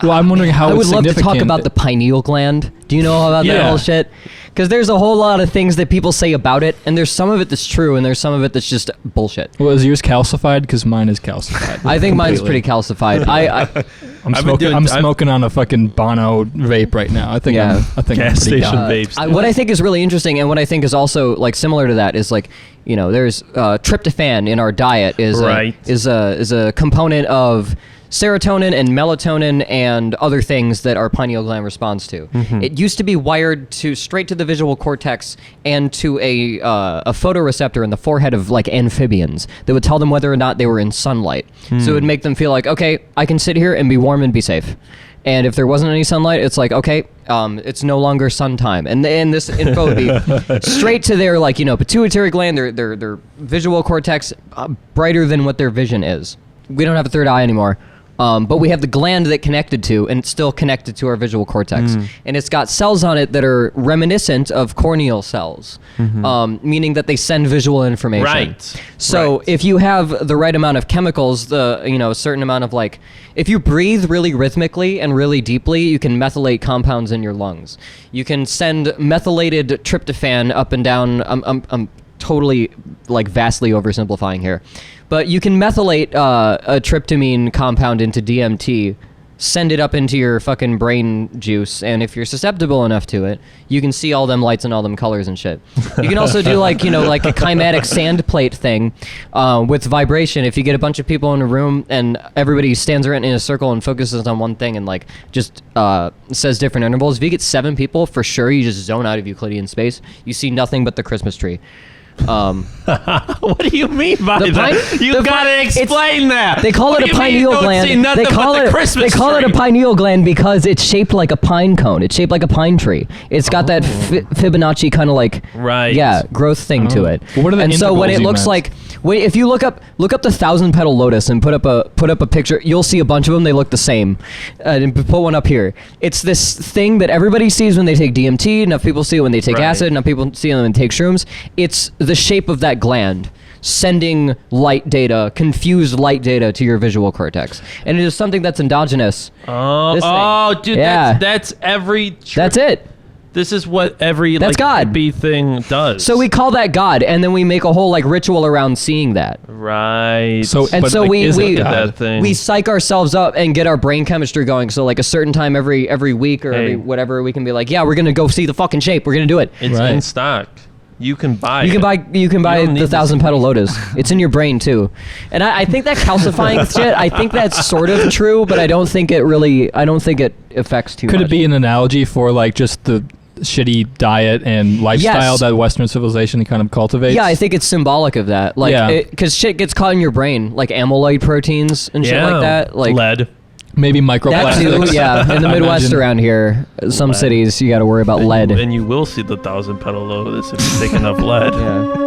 Well, I'm wondering how I would it's love to significant. talk about the pineal gland. Do you know about that whole shit? Because there's a whole lot of things that people say about it, and there's some of it that's true, and there's some of it that's just bullshit. Well, is yours calcified? Because mine is calcified. I think mine's pretty calcified. I'm smoking on a fucking Bono vape right now. I think gas station vapes. What I think is really interesting, and what I think is also like similar to that, is like, you know, there's tryptophan in our diet is a component of serotonin and melatonin and other things that our pineal gland responds to. It used to be wired straight to the visual cortex and to a photoreceptor in the forehead of like amphibians that would tell them whether or not they were in sunlight. So it would make them feel like, okay, I can sit here and be warm and be safe. And if there wasn't any sunlight, it's like, okay, it's no longer sun time. And this info would be straight to their, like, you know, pituitary gland, their visual cortex, brighter than what their vision is. We don't have a third eye anymore. But we have the gland that connected to, and it's still connected to our visual cortex. And it's got cells on it that are reminiscent of corneal cells, meaning that they send visual information. Right. So if you have the right amount of chemicals, a certain amount of like, if you breathe really rhythmically and really deeply, you can methylate compounds in your lungs. You can send methylated tryptophan up and down. I'm totally like vastly oversimplifying here. But you can methylate a tryptamine compound into DMT, send it up into your fucking brain juice, and if you're susceptible enough to it, you can see all them lights and all them colors and shit. You can also do like, you know, like a kinetic sand plate thing with vibration. If you get a bunch of people in a room and everybody stands around in a circle and focuses on one thing and like just says different intervals, if you get 7 people, for sure you just zone out of Euclidean space. You see nothing but the Christmas tree. What do you mean by that? You gotta explain that. They call it a pineal gland. They call it a pineal gland because it's shaped like a pine cone. It's shaped like a pine tree. It's got that Fibonacci kind of like growth thing to it. Well, what are the and so when it looks meant? like, if you look up the 1,000-petal lotus and put up a picture, you'll see a bunch of them. They look the same. And put one up here. It's this thing that everybody sees when they take DMT. Enough people see it when they take acid. Enough people see it when they take shrooms. It's the shape of that gland sending light data, confused light data to your visual cortex. And it is something that's endogenous. Dude, that's every... That's it. This is what every that's God. hippie thing does. So we call that God, and then we make a whole like ritual around seeing that. Right. We psych ourselves up and get our brain chemistry going. So like a certain time every week or every whatever, we can be like, yeah, we're gonna go see the fucking shape. We're gonna do it. It's in stock. You can buy You can buy the 1,000-petal lotus. It's in your brain too. And I think that calcifying shit, I think that's sort of true, but I don't think it affects too much. Could it be an analogy for like just the shitty diet and lifestyle that Western civilization kind of cultivates? Yeah, I think it's symbolic of that. Like, because shit gets caught in your brain, like amyloid proteins and shit like that. Like lead. Maybe microplastics. That too, in the Midwest around here, some cities you got to worry about lead. And you will see the 1,000-petal lotus if you take enough lead. Yeah.